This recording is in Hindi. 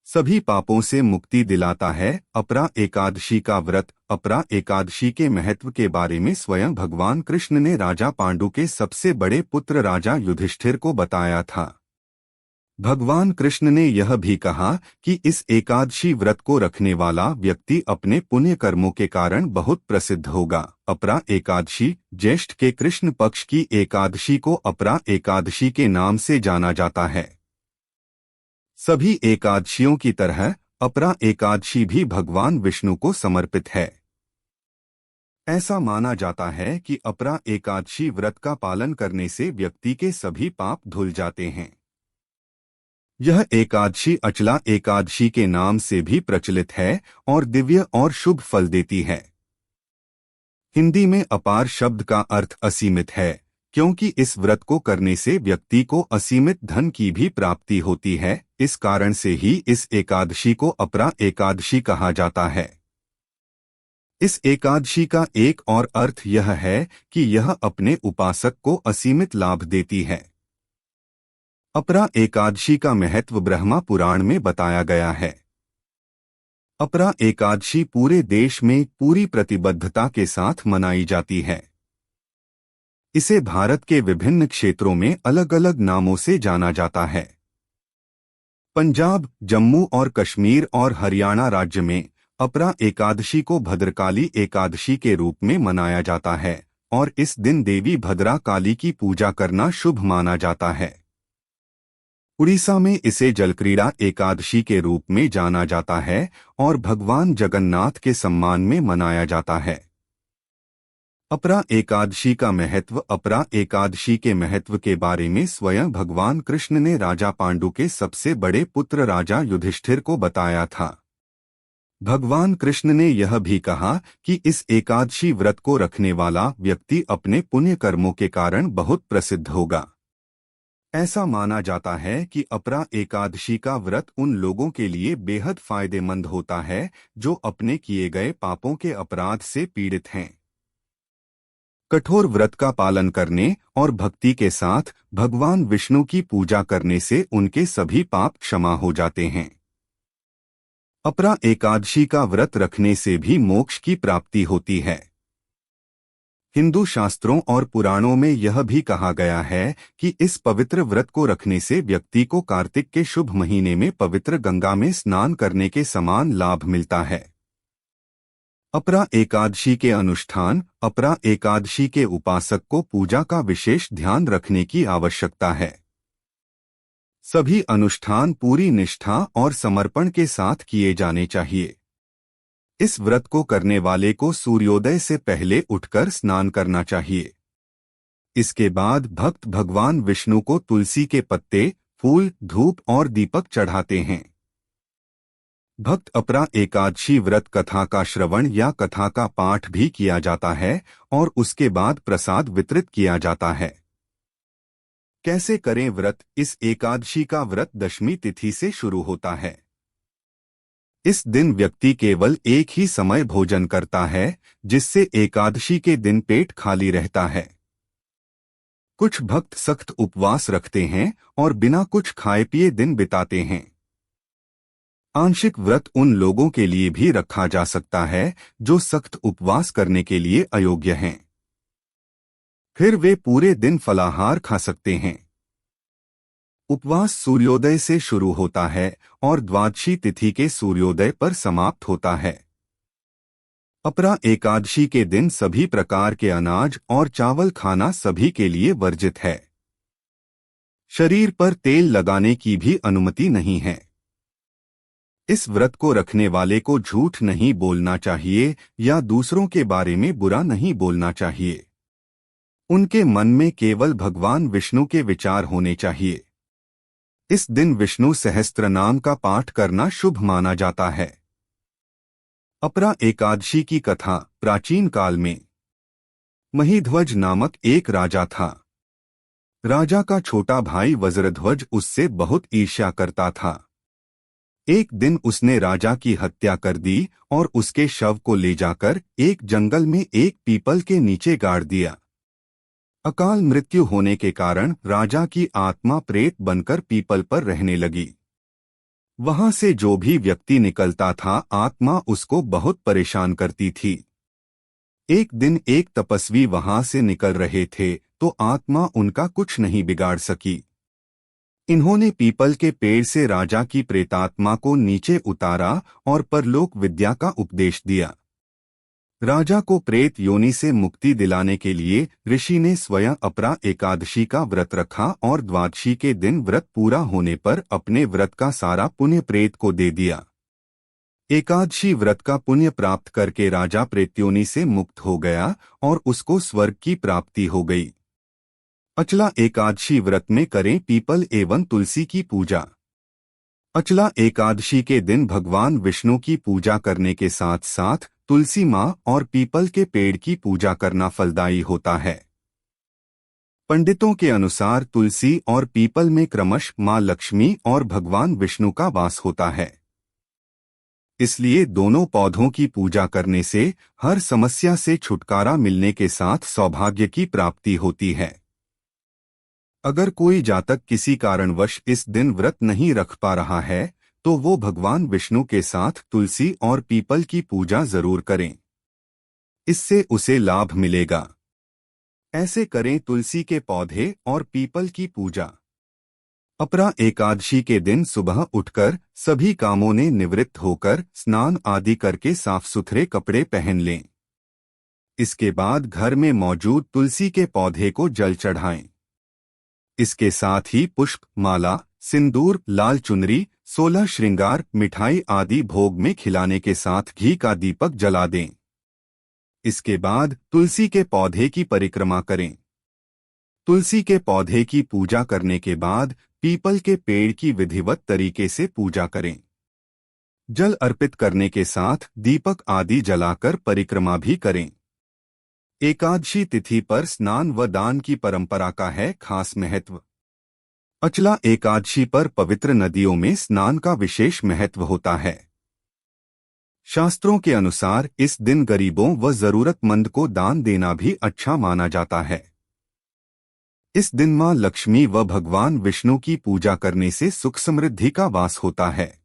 सभी पापों से मुक्ति दिलाता है। अपरा एकादशी का व्रत। अपरा एकादशी के महत्व के बारे में स्वयं भगवान कृष्ण ने राजा पांडु के सबसे बड़े पुत्र राजा युधिष्ठिर को बताया था। भगवान कृष्ण ने यह भी कहा कि इस एकादशी व्रत को रखने वाला व्यक्ति अपने पुण्य कर्मों के कारण बहुत प्रसिद्ध होगा। अपरा एकादशी ज्येष्ठ के कृष्ण पक्ष की एकादशी को अपरा एकादशी के नाम से जाना जाता है। सभी एकादशियों की तरह अपरा एकादशी भी भगवान विष्णु को समर्पित है। ऐसा माना जाता है कि अपरा एकादशी व्रत का पालन करने से व्यक्ति के सभी पाप धुल जाते हैं। यह एकादशी अचला एकादशी के नाम से भी प्रचलित है और दिव्य और शुभ फल देती है। हिंदी में अपार शब्द का अर्थ असीमित है, क्योंकि इस व्रत को करने से व्यक्ति को असीमित धन की भी प्राप्ति होती है। इस कारण से ही इस एकादशी को अपरा एकादशी कहा जाता है। इस एकादशी का एक और अर्थ यह है कि यह अपने उपासक को असीमित लाभ देती है। अपरा एकादशी का महत्व ब्रह्मा पुराण में बताया गया है। अपरा एकादशी पूरे देश में पूरी प्रतिबद्धता के साथ मनाई जाती है। इसे भारत के विभिन्न क्षेत्रों में अलग अलग नामों से जाना जाता है। पंजाब, जम्मू और कश्मीर और हरियाणा राज्य में अपरा एकादशी को भद्रकाली एकादशी के रूप में मनाया जाता है और इस दिन देवी भद्रा काली की पूजा करना शुभ माना जाता है। उड़ीसा में इसे जलक्रीड़ा एकादशी के रूप में जाना जाता है और भगवान जगन्नाथ के सम्मान में मनाया जाता है। अपरा एकादशी का महत्व। अपरा एकादशी के महत्व के बारे में स्वयं भगवान कृष्ण ने राजा पांडु के सबसे बड़े पुत्र राजा युधिष्ठिर को बताया था। भगवान कृष्ण ने यह भी कहा कि इस एकादशी व्रत को रखने वाला व्यक्ति अपने पुण्य कर्मों के कारण बहुत प्रसिद्ध होगा। ऐसा माना जाता है कि अपरा एकादशी का व्रत उन लोगों के लिए बेहद फायदेमंद होता है जो अपने किए गए पापों के अपराध से पीड़ित हैं। कठोर व्रत का पालन करने और भक्ति के साथ भगवान विष्णु की पूजा करने से उनके सभी पाप क्षमा हो जाते हैं। अपरा एकादशी का व्रत रखने से भी मोक्ष की प्राप्ति होती है। हिंदू शास्त्रों और पुराणों में यह भी कहा गया है कि इस पवित्र व्रत को रखने से व्यक्ति को कार्तिक के शुभ महीने में पवित्र गंगा में स्नान करने के समान लाभ मिलता है। अपरा एकादशी के अनुष्ठान। अपरा एकादशी के उपासक को पूजा का विशेष ध्यान रखने की आवश्यकता है। सभी अनुष्ठान पूरी निष्ठा और समर्पण के साथ किए जाने चाहिए। इस व्रत को करने वाले को सूर्योदय से पहले उठकर स्नान करना चाहिए। इसके बाद भक्त भगवान विष्णु को तुलसी के पत्ते, फूल, धूप और दीपक चढ़ाते हैं। भक्त अपरा एकादशी व्रत कथा का श्रवण या कथा का पाठ भी किया जाता है और उसके बाद प्रसाद वितरित किया जाता है। कैसे करें व्रत? इस एकादशी का व्रत दशमी तिथि से शुरू होता है। इस दिन व्यक्ति केवल एक ही समय भोजन करता है, जिससे एकादशी के दिन पेट खाली रहता है। कुछ भक्त सख्त उपवास रखते हैं और बिना कुछ खाए पिए दिन बिताते हैं। आंशिक व्रत उन लोगों के लिए भी रखा जा सकता है जो सख्त उपवास करने के लिए अयोग्य हैं। फिर वे पूरे दिन फलाहार खा सकते हैं। उपवास सूर्योदय से शुरू होता है और द्वादशी तिथि के सूर्योदय पर समाप्त होता है। अपरा एकादशी के दिन सभी प्रकार के अनाज और चावल खाना सभी के लिए वर्जित है। शरीर पर तेल लगाने की भी अनुमति नहीं है। इस व्रत को रखने वाले को झूठ नहीं बोलना चाहिए या दूसरों के बारे में बुरा नहीं बोलना चाहिए। उनके मन में केवल भगवान विष्णु के विचार होने चाहिए। इस दिन विष्णु सहस्त्रनाम का पाठ करना शुभ माना जाता है। अपरा एकादशी की कथा। प्राचीन काल में महीध्वज नामक एक राजा था। राजा का छोटा भाई वज्रध्वज उससे बहुत ईर्ष्या करता था। एक दिन उसने राजा की हत्या कर दी और उसके शव को ले जाकर एक जंगल में एक पीपल के नीचे गाड़ दिया। अकाल मृत्यु होने के कारण राजा की आत्मा प्रेत बनकर पीपल पर रहने लगी। वहां से जो भी व्यक्ति निकलता था आत्मा उसको बहुत परेशान करती थी। एक दिन एक तपस्वी वहां से निकल रहे थे तो आत्मा उनका कुछ नहीं बिगाड़ सकी। इन्होंने पीपल के पेड़ से राजा की प्रेतात्मा को नीचे उतारा और परलोक विद्या का उपदेश दिया। राजा को प्रेत योनि से मुक्ति दिलाने के लिए ऋषि ने स्वयं अपरा एकादशी का व्रत रखा और द्वादशी के दिन व्रत पूरा होने पर अपने व्रत का सारा पुण्य प्रेत को दे दिया। एकादशी व्रत का पुण्य प्राप्त करके राजा प्रेत्योनि से मुक्त हो गया और उसको स्वर्ग की प्राप्ति हो गई। अचला एकादशी व्रत में करें पीपल एवं तुलसी की पूजा। अचला एकादशी के दिन भगवान विष्णु की पूजा करने के साथ साथ तुलसी माँ और पीपल के पेड़ की पूजा करना फलदायी होता है। पंडितों के अनुसार तुलसी और पीपल में क्रमश माँ लक्ष्मी और भगवान विष्णु का वास होता है। इसलिए दोनों पौधों की पूजा करने से हर समस्या से छुटकारा मिलने के साथ सौभाग्य की प्राप्ति होती है। अगर कोई जातक किसी कारणवश इस दिन व्रत नहीं रख पा रहा है तो वो भगवान विष्णु के साथ तुलसी और पीपल की पूजा जरूर करें। इससे उसे लाभ मिलेगा। ऐसे करें तुलसी के पौधे और पीपल की पूजा। अपरा एकादशी के दिन सुबह उठकर सभी कामों ने निवृत्त होकर स्नान आदि करके साफ सुथरे कपड़े पहन लें। इसके बाद घर में मौजूद तुलसी के पौधे को जल चढ़ाएं। इसके साथ ही पुष्प, माला, सिंदूर, लाल चुनरी, 16 श्रृंगार, मिठाई आदि भोग में खिलाने के साथ घी का दीपक जला दें। इसके बाद तुलसी के पौधे की परिक्रमा करें। तुलसी के पौधे की पूजा करने के बाद पीपल के पेड़ की विधिवत तरीके से पूजा करें। जल अर्पित करने के साथ दीपक आदि जलाकर परिक्रमा भी करें। एकादशी तिथि पर स्नान व दान की परंपरा का है खास महत्व। अचला एकादशी पर पवित्र नदियों में स्नान का विशेष महत्व होता है। शास्त्रों के अनुसार इस दिन गरीबों व जरूरतमंद को दान देना भी अच्छा माना जाता है। इस दिन मां लक्ष्मी व भगवान विष्णु की पूजा करने से सुख समृद्धि का वास होता है।